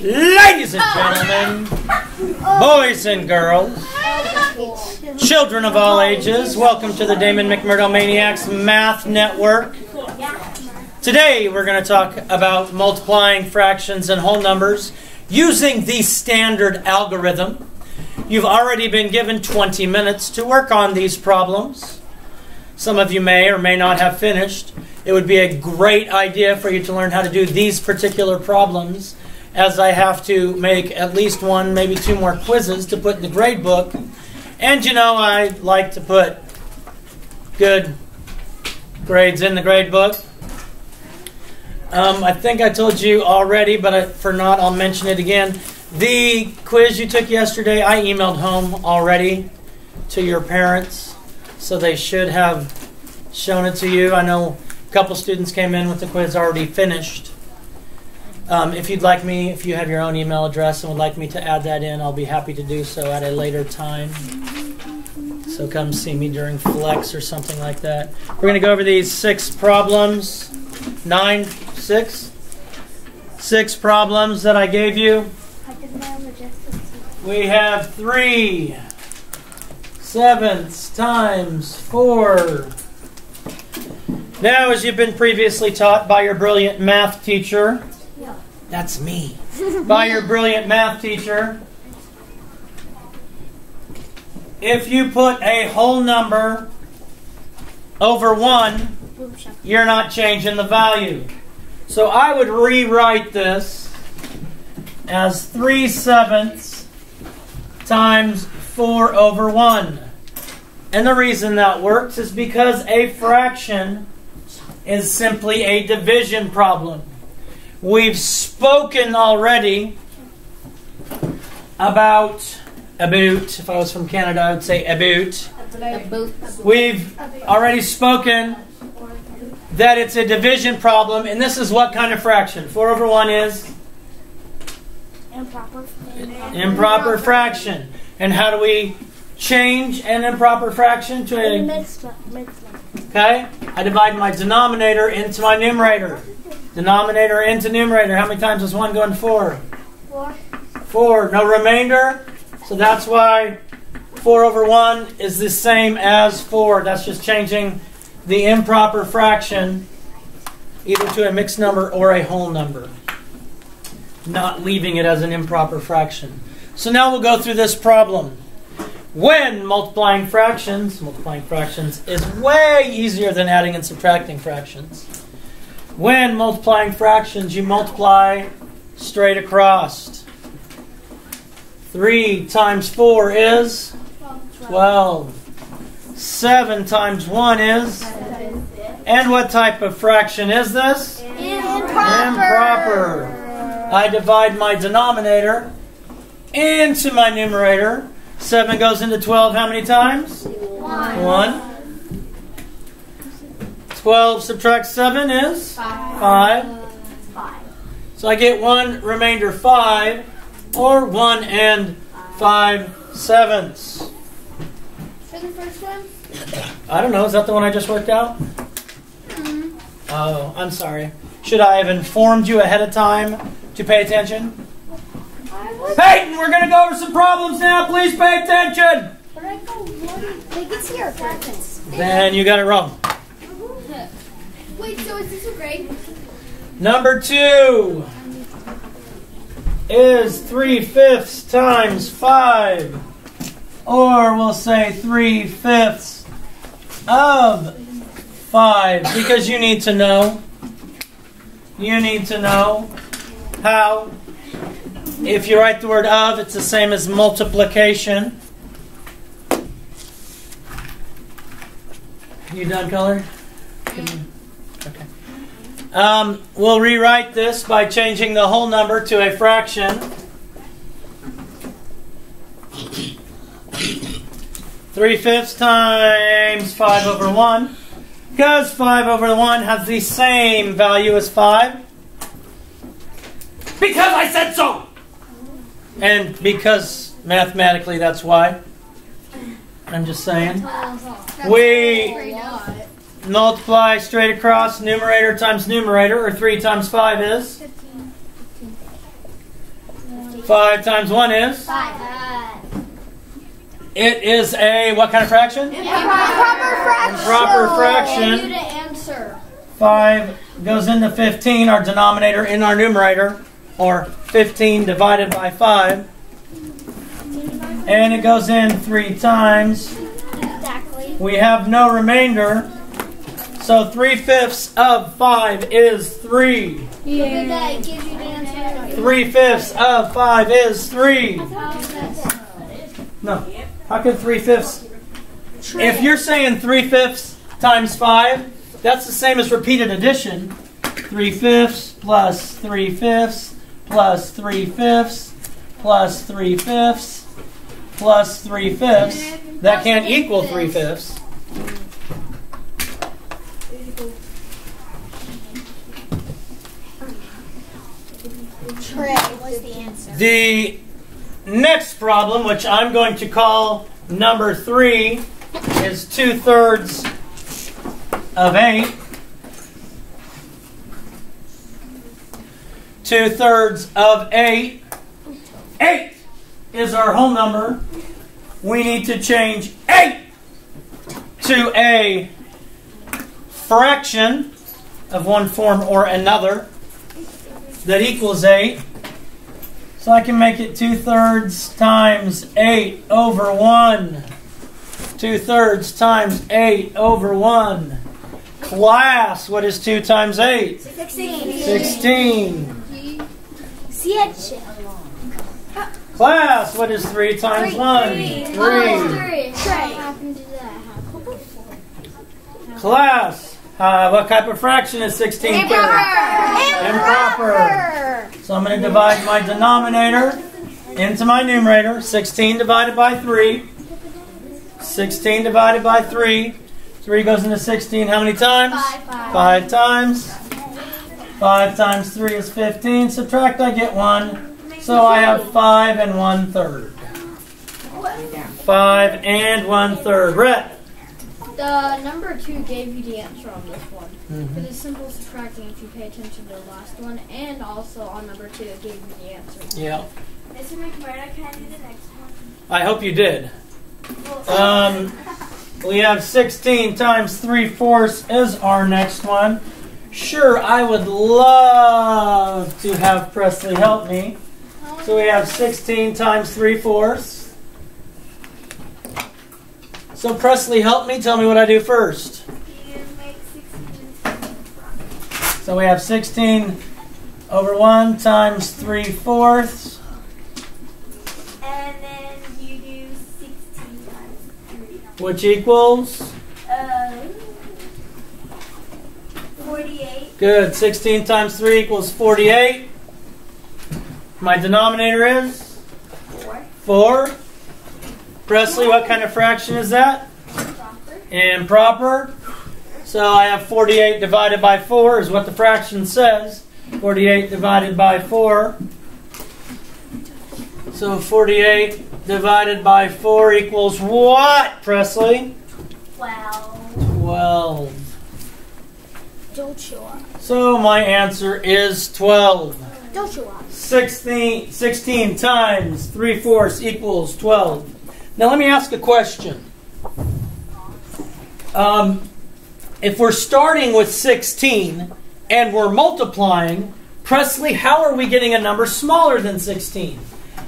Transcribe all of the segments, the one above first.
Ladies and gentlemen, boys and girls, children of all ages, welcome to the Damon McMurdo Maniacs Math Network. Today we're going to talk about multiplying fractions and whole numbers using the standard algorithm. You've already been given 20 minutes to work on these problems. Some of you may or may not have finished. It would be a great idea for you to learn how to do these particular problems, as I have to make at least one, maybe two more quizzes to put in the grade book. And you know, I like to put good grades in the grade book. I think I told you already, but for not, I'll mention it again. The quiz you took yesterday, I emailed home already to your parents, so they should have shown it to you. I know a couple students came in with the quiz already finished. If you'd like me, if you have your own email address and would like me to add that in, I'll be happy to do so at a later time. So come see me during Flex or something like that. We're going to go over these six problems. Six problems that I gave you. We have 3/7 times 4. Now, as you've been previously taught by your brilliant math teacher, that's me, by your brilliant math teacher, if you put a whole number over 1, you're not changing the value. So I would rewrite this as 3/7 times 4 over 1. And the reason that works is because a fraction is simply a division problem. We've spoken already about, if I was from Canada, I would say about. We've already spoken that it's a division problem, and this is what kind of fraction? 4 over 1 is? Improper fraction. And how do we change an improper fraction to a mixed number? Okay, I divide my denominator into my numerator. Denominator into numerator. How many times does 1 go in 4? 4. 4. No remainder. So that's why 4 over 1 is the same as 4. That's just changing the improper fraction either to a mixed number or a whole number, not leaving it as an improper fraction. So now we'll go through this problem. When multiplying fractions is way easier than adding and subtracting fractions. When multiplying fractions, you multiply straight across. 3 times 4 is 12. 7 times 1 is? And what type of fraction is this? Improper. I divide my denominator into my numerator. 7 goes into 12 how many times? 1. 12 subtract 7 is? 5. So I get 1 remainder 5, or 1 and 5/7. For the first one? I don't know. Is that the one I just worked out? Oh, I'm sorry. Should I have informed you ahead of time to pay attention? Peyton, we're going to go over some problems now. Please pay attention. They can see our fractions. Then you got it wrong. Wait, so is this a grade? Number 2 is 3/5 times 5. Or we'll say 3/5 of 5. Because you need to know. You need to know how. If you write the word of, it's the same as multiplication. You done, color? Okay. We'll rewrite this by changing the whole number to a fraction. 3/5 times 5 over 1. Because 5 over 1 has the same value as 5. Because I said so! And because mathematically that's why. I'm just saying. We multiply straight across numerator times numerator, or 3 times 5 is? 5 times 1 is? 5. It is a, what kind of fraction? Improper fraction. And you to answer. 5 goes into 15, our denominator in our numerator, or 15 divided by 5. And it goes in 3 times. Exactly. We have no remainder. So 3/5 of 5 is 3. Yeah. That gives you the answer. 3/5 of 5 is 3. No. How could 3/5? If you're saying 3/5 times 5, that's the same as repeated addition. 3/5 plus 3/5 plus 3/5 plus 3/5 plus 3/5. That can't equal 3/5. Trey was the answer. The next problem, which I'm going to call number 3, is 2/3 of 8. 2/3 of 8. 8 is our whole number. We need to change 8 to a fraction of one form or another that equals 8. So I can make it 2/3 times 8 over 1. 2/3 times 8 over 1. Class, what is 2 times 8? 16. Class, what is 3 times 1? 3. Trey. Class, what type of fraction is 16 thirds? Improper. So I'm going to divide my denominator into my numerator. 16 divided by 3. 16 divided by 3. 3 goes into 16 how many times? 5 times. 5 times 3 is 15. Subtract, I get 1. So I have 5 and 1/3. 5 and 1/3. Rhett. The number 2 gave you the answer on this one. Because it's simple subtracting if you pay attention to the last one. And also on number 2 it gave you the answer. Yeah. Mr. McMurdo, can I do the next one? I hope you did. We have 16 times 3/4 is our next one. Sure, I would love to have Presley help me. So we have 16 times 3/4. So Presley, help me. Tell me what I do first. You make 16. So we have 16 over 1 times 3/4. And then you do 16 times 3. Which equals? 48. Good. 16 times 3 equals 48. My denominator is? 4. Presley, what kind of fraction is that? Improper. So I have 48 divided by 4 is what the fraction says. 48 divided by 4. So 48 divided by 4 equals what, Presley? 12. Don't show up. So my answer is 12. Don't show up. 16 times 3/4 equals 12. Now let me ask a question. If we're starting with 16 and we're multiplying, Presley, how are we getting a number smaller than 16?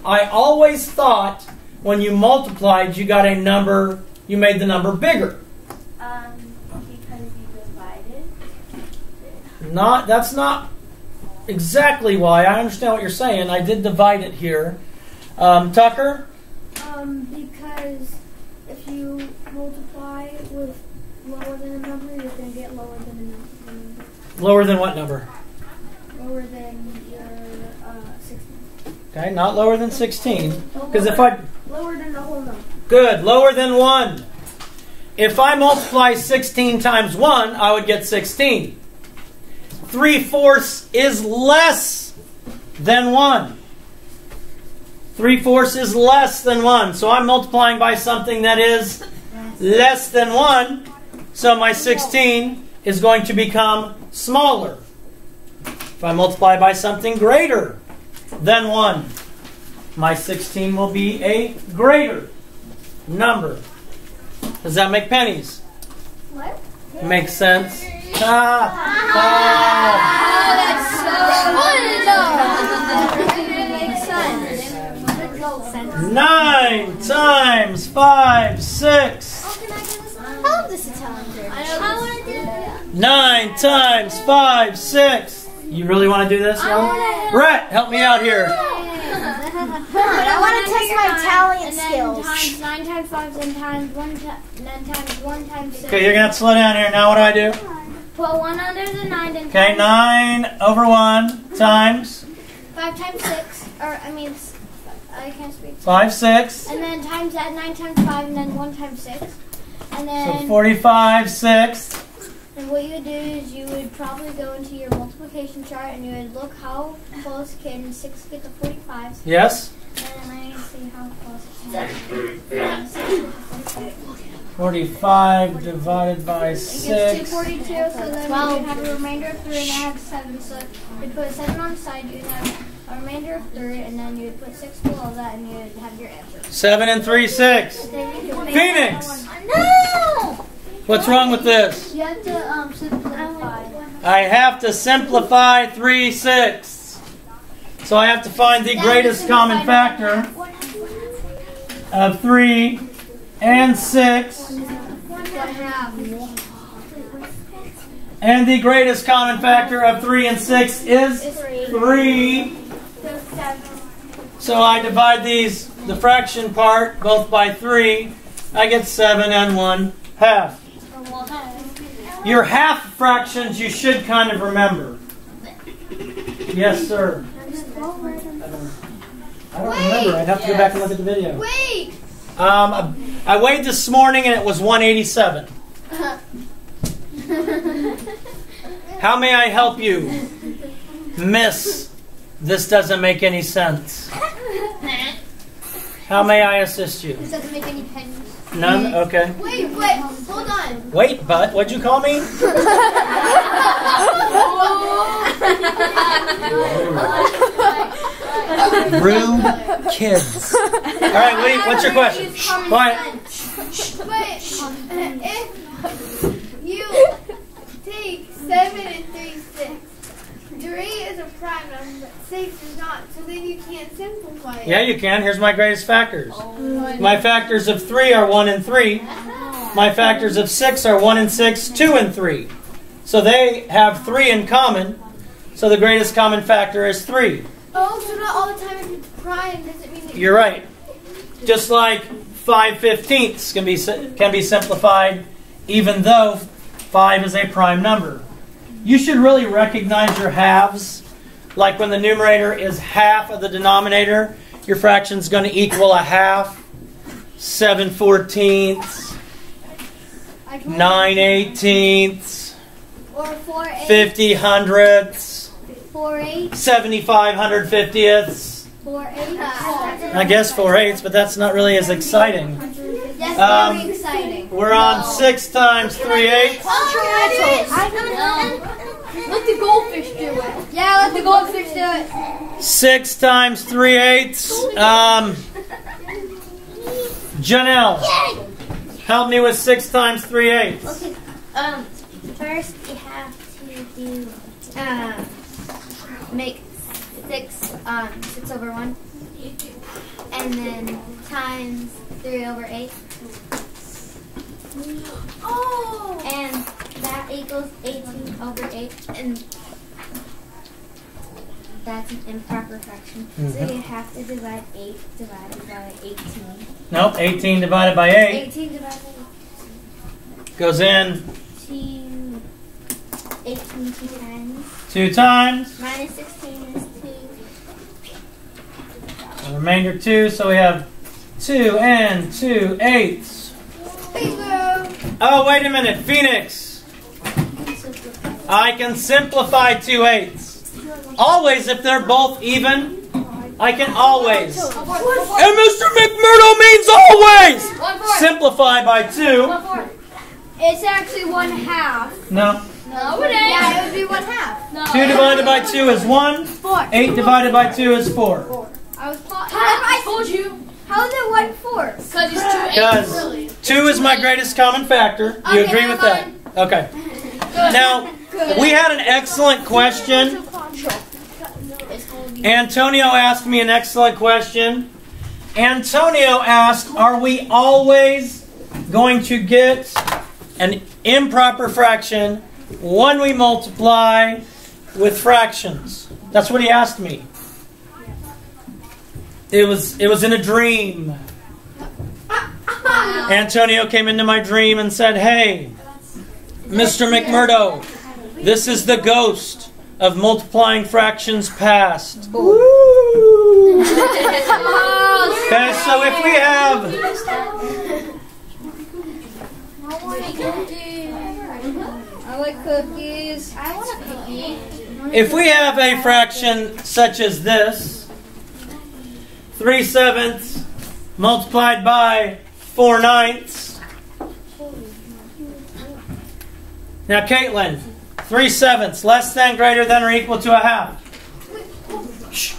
I always thought when you multiplied, you got a number, you made the number bigger. Because you divided. That's not exactly why. I understand what you're saying. I did divide it here. Tucker? Because if you multiply with lower than a number, you're going to get lower than a number. Lower than what number? Lower than your 16. Okay, not lower than 16. Because if I... Lower than the whole number. Good, lower than 1. If I multiply 16 times 1, I would get 16. 3/4 is less than 1. 3/4 is less than 1. So I'm multiplying by something that is less than 1. So my 16 is going to become smaller. If I multiply by something greater than 1, my 16 will be a greater number. Does that make pennies? What? Makes sense. Oh, that's so fun. It makes sense. 9 times 5, 6. Oh, can I do this one? How old is Italian? I want to do that. 9 times 5, 6. You really want to do this one? Brett, help me out here. But I want to test my Italian skills. Times 9 times 5, then times 1 times 1 times 6. Okay, you're going to have to slow down here. Now what do I do? Put 1 under the 9. Then Okay, 9 over 1 times 5 times 6. Or, I can't speak. 5, 6. And then times that 9 times 5, and then 1 times 6. And then. So 45, 6. And what you would do is you would probably go into your multiplication chart and you would look how close can 6 get to 45. Yes. And then I need to see how close it can. 45 divided by It 6. gets 242, so then you'd have a remainder of 3 and I have 7. So you'd put 7 on the side, you'd have a remainder of 3, and then you'd put 6 below that and you'd have your answer. 7 and 3, 6. Phoenix! No! What's wrong with this? You have to simplify. I have to simplify 3 6. So I have to find the greatest common factor of 3 and 6. And the greatest common factor of 3 and 6 is 3. So I divide these, the fraction part, both by 3. I get 7 and 1/2. Your half fractions you should kind of remember. Yes, sir. I don't remember. I'd have to go back and look at the video. Wait! I weighed this morning and it was 187. How may I help you? Miss, this doesn't make any sense. How may I assist you? This doesn't make any pennies. None? Okay. Wait, hold on. Wait, but what'd you call me? Rude kids. All right, what's your question? Quiet. But if you take 7 and 3, 6, 3 is a prime number, 6 is not, so then you can't simplify it. Yeah, you can. Here's my greatest factors. My factors of 3 are 1 and 3. My factors of 6 are 1 and 6, 2 and 3. So they have 3 in common. So the greatest common factor is 3. Oh, so not all the time if it's prime doesn't mean that You're right. Just like 5/15ths can be simplified, even though 5 is a prime number. You should really recognize your halves. Like when the numerator is half of the denominator, your fraction is going to equal a half. 7/14ths, 9/18ths, Or 4/8. 50/100ths, 4/8. 75/150ths. 4/8. I guess 4/8, but that's not really as exciting. That's very exciting. We're on 6 times 3/8. Let the goldfish do it. Yeah, let the goldfish do it. 6 times 3/8. Janelle, help me with 6 times 3/8. Okay. First you have to do make 6 over 1, and then times 3/8. Oh! And that equals 18/8, and that's an improper fraction. So you have to divide 8 divided by 18. Nope, 18 divided by 8 18 divided by goes in 18 2 times. 2 times. Minus 16 is 2. The remainder 2, so we have 2 and 2/8. Bingo! Oh, wait a minute, Phoenix. I can simplify 2/8. Always, if they're both even, I can always. And Mr. McMurdo means always! Simplify by 2. It's actually 1/2. No. No, it ain't. Yeah, it would be 1/2. No. 2 divided by 2 is 1. 4. 8 divided by 2 is 4. I was I told you. How is it 1/4? Because it's 2/8. Because 2 is my greatest common factor. You Okay, agree with that? Okay. Now, we had an excellent question. Antonio asked me an excellent question. Antonio asked, are we always going to get an improper fraction when we multiply with fractions? That's what he asked me. It was in a dream. Antonio came into my dream and said, hey, Mr. McMurdo, this is the ghost of multiplying fractions past. Okay, so if we have... I like cookies. I want a cookie. If we have a fraction such as this, 3/7 multiplied by 4/9. Now, Caitlin, 3/7 less than, greater than, or equal to a half. Shh.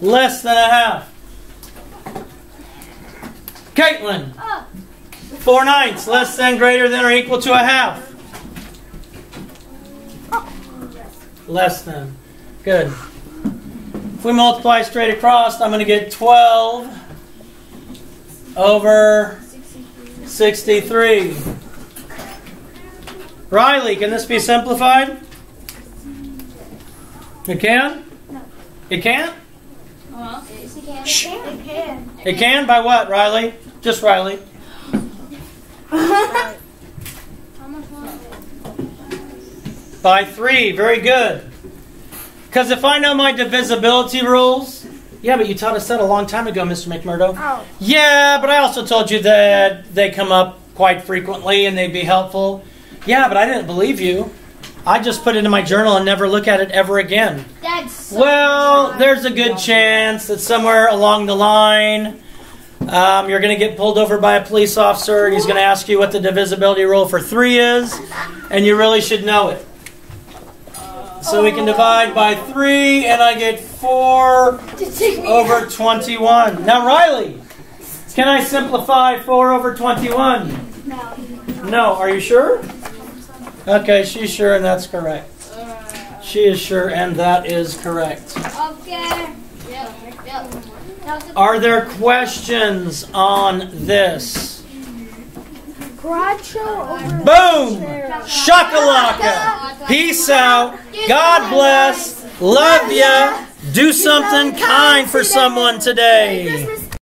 Less than a half. Caitlin, 4/9 less than, greater than, or equal to a half. Less than. Good. If we multiply straight across, I'm going to get 12 over 63. Riley, can this be simplified? It can? It can't? Shh. It can? By what, Riley? Just Riley. By 3. Very good. Because if I know my divisibility rules... Yeah, but you taught us that a long time ago, Mr. McMurdo. Oh. Yeah, but I also told you that they come up quite frequently and they'd be helpful. Yeah, but I didn't believe you. I just put it in my journal and never look at it ever again. That's so Well, there's a good chance that somewhere along the line you're going to get pulled over by a police officer and he's going to ask you what the divisibility rule for 3 is, and you really should know it. So we can divide by 3, and I get 4 over 21. Now, Riley, can I simplify 4 over 21? No. No. Are you sure? Okay, she's sure, and that's correct. She is sure, and that is correct. Okay. Yep. Are there questions on this? Boom! Shakalaka! Peace out. God bless. Love ya. Do something kind for someone today.